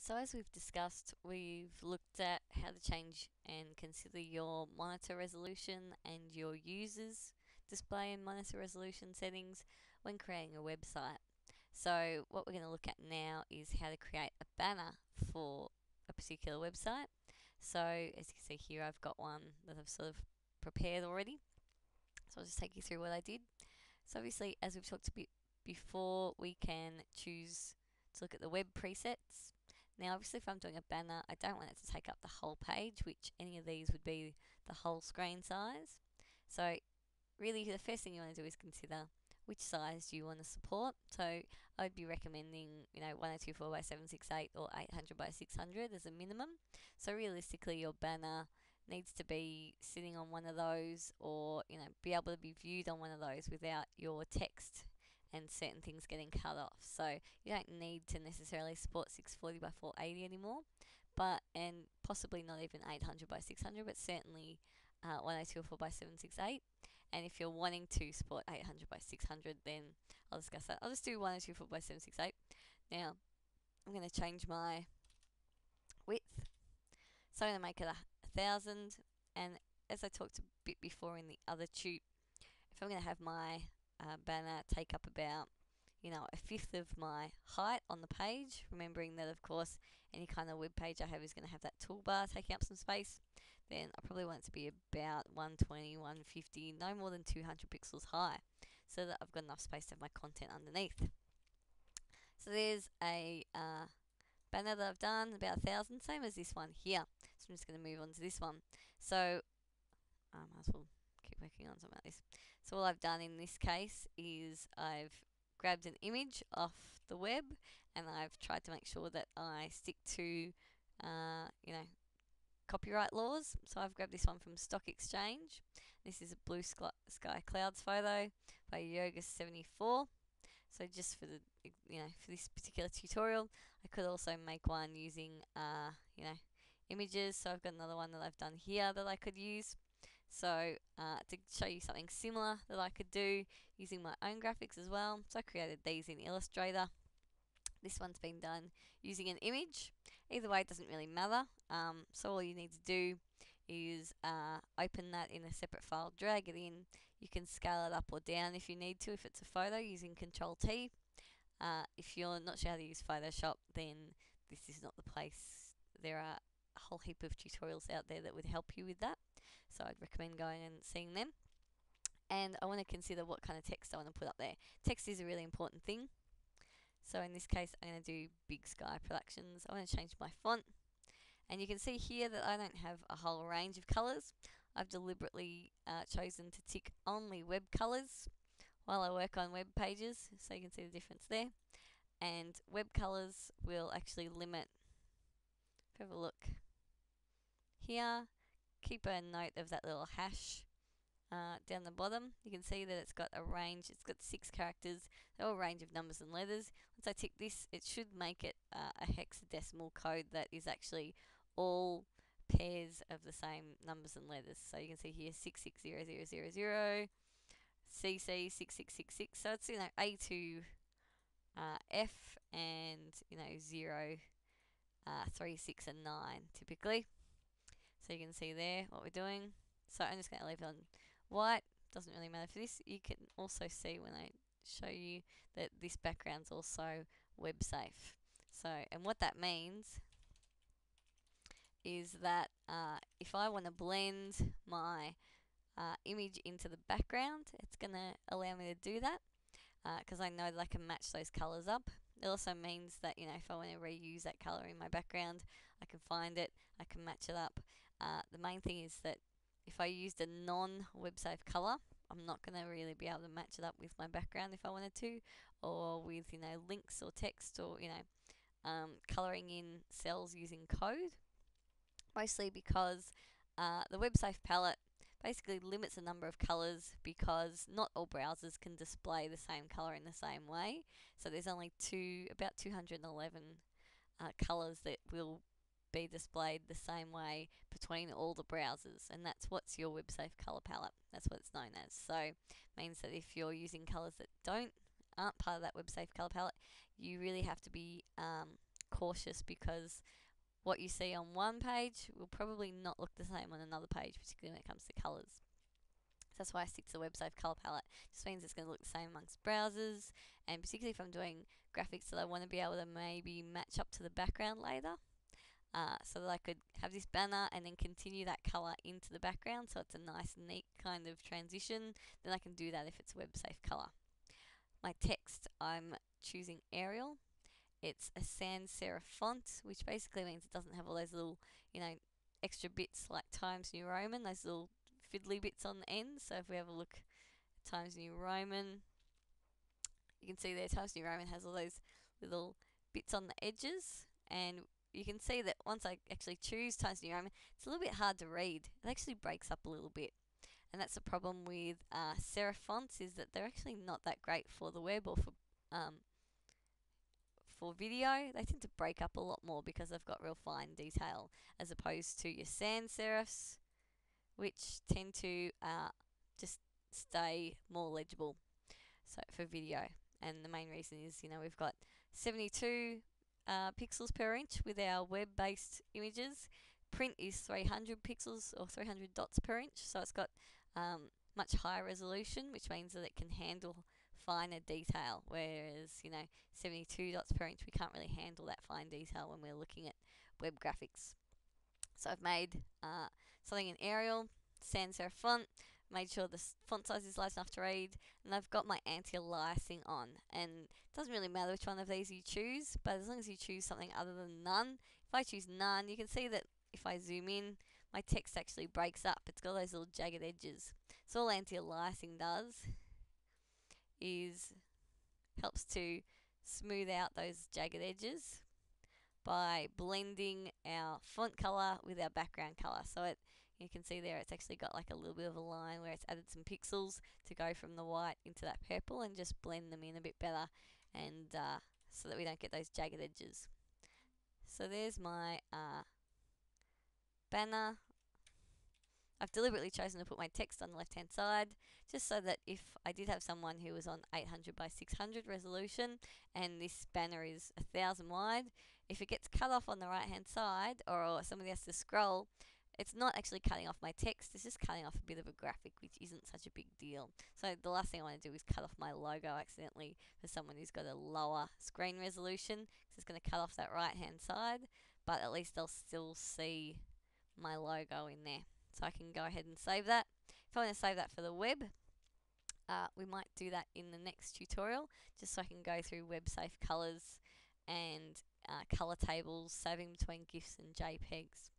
So as we've discussed, we've looked at how to change and consider your monitor resolution and your users display and monitor resolution settings when creating a website. So what we're going to look at now is how to create a banner for a particular website. So as you can see here, I've got one that I've sort of prepared already. So I'll just take you through what I did. So obviously, as we've talked a bit before, we can choose to look at the web presets. Now, obviously, if I'm doing a banner, I don't want it to take up the whole page, which any of these would be the whole screen size. So really, the first thing you want to do is consider which size do you want to support. So I'd be recommending, 1024 by 768 or 800 by 600 as a minimum. So realistically, your banner needs to be sitting on one of those, or be able to be viewed on one of those without your text and certain things getting cut off. So you don't need to necessarily support 640 by 480 anymore, and possibly not even 800 by 600, but certainly 1024 by 768. And if you're wanting to support 800 by 600, then I'll discuss that. I'll just do 1024 by 768. Now I'm going to change my width, so I'm going to make it 1,000. And as I talked a bit before in the other tube, if I'm going to have my banner take up about a fifth of my height on the page, remembering that of course any kind of web page I have is going to have that toolbar taking up some space, then I probably want it to be about 120, 150, no more than 200 pixels high, so that I've got enough space to have my content underneath. So there's a banner that I've done, about 1,000, same as this one here. So I'm just going to move on to this one. So I might as well keep working on something like this. So all I've done in this case is I've grabbed an image off the web, and I've tried to make sure that I stick to, copyright laws. So I've grabbed this one from Stock Exchange. This is a blue sky clouds photo by Yoga74. So just for the for this particular tutorial, I could also make one using images. So I've got another one that I've done here that I could use. So to show you something similar that I could do using my own graphics as well. So I created these in Illustrator. This one's been done using an image. Either way, it doesn't really matter. So all you need to do is open that in a separate file, drag it in. You can scale it up or down if you need to, if it's a photo, using Control T. If you're not sure how to use Photoshop, then this is not the place. There are a whole heap of tutorials out there that would help you with that. So I'd recommend going and seeing them. And I want to consider what kind of text I want to put up there. Text is a really important thing. So in this case, I'm going to do Big Sky Productions. I want to change my font. And you can see here that I don't have a whole range of colours. I've deliberately chosen to tick only web colours while I work on web pages, so you can see the difference there. And web colours will actually limit, if you have a look here, keep a note of that little hash down the bottom. You can see that it's got a range. It's got 6 characters, a whole range of numbers and letters. Once I tick this, it should make it a hexadecimal code that is actually all pairs of the same numbers and letters. So you can see here 660000, CC 6666. So it's A to F, and 0, 3, 6, and 9 typically. So you can see there what we're doing. So I'm just going to leave it on white. Doesn't really matter for this. You can also see when I show you that this background's also web safe. So, and what that means is that if I want to blend my image into the background, it's going to allow me to do that because I know that I can match those colors up. It also means that if I want to reuse that color in my background, I can find it, I can match it up. The main thing is that if I used a non-web safe color, I'm not going to really be able to match it up with my background if I wanted to, or with links or text, or coloring in cells using code. Mostly because the WebSafe palette basically limits the number of colors, because not all browsers can display the same color in the same way. So there's only about 211 colors that will be displayed the same way between all the browsers, and that's what's your WebSafe color palette. That's what it's known as. So it means that if you're using colors that aren't part of that WebSafe color palette, you really have to be cautious because what you see on one page will probably not look the same on another page, particularly when it comes to colours. So that's why I stick to the WebSafe colour palette. Just means it's going to look the same amongst browsers, and particularly if I'm doing graphics that I want to be able to maybe match up to the background later. So that I could have this banner and then continue that colour into the background, so it's a nice neat kind of transition. Then I can do that if it's WebSafe colour. My text, I'm choosing Arial. It's a sans serif font, which basically means it doesn't have all those little, extra bits like Times New Roman, those little fiddly bits on the end. So if we have a look at Times New Roman, you can see there Times New Roman has all those little bits on the edges, and you can see that once I actually choose Times New Roman, it's a little bit hard to read. It actually breaks up a little bit. And that's the problem with serif fonts, is that they're actually not that great for the web or for video. They tend to break up a lot more because they've got real fine detail, as opposed to your sans serifs, which tend to just stay more legible. So for video, and the main reason is we've got 72 pixels per inch with our web-based images. Print is 300 pixels or 300 dots per inch, so it's got much higher resolution, which means that it can handle finer detail, whereas 72 dots per inch, we can't really handle that fine detail when we're looking at web graphics. So I've made something in Arial, sans serif font, made sure the font size is large enough to read, and I've got my anti-aliasing on. And it doesn't really matter which one of these you choose, but as long as you choose something other than none. If I choose none, you can see that if I zoom in, my text actually breaks up. It's got those little jagged edges. So all anti-aliasing does is helps to smooth out those jagged edges by blending our font color with our background color. So you can see there it's actually got like a little bit of a line where it's added some pixels to go from the white into that purple and just blend them in a bit better, and so that we don't get those jagged edges. So there's my banner. I've deliberately chosen to put my text on the left hand side, just so that if I did have someone who was on 800 by 600 resolution and this banner is 1000 wide, if it gets cut off on the right hand side, or somebody has to scroll, it's not actually cutting off my text, it's just cutting off a bit of a graphic, which isn't such a big deal. So the last thing I want to do is cut off my logo accidentally for someone who's got a lower screen resolution, because it's going to cut off that right hand side, but at least they'll still see my logo in there. So I can go ahead and save that. If I want to save that for the web, we might do that in the next tutorial, just so I can go through WebSafe colors and color tables, saving between GIFs and JPEGs.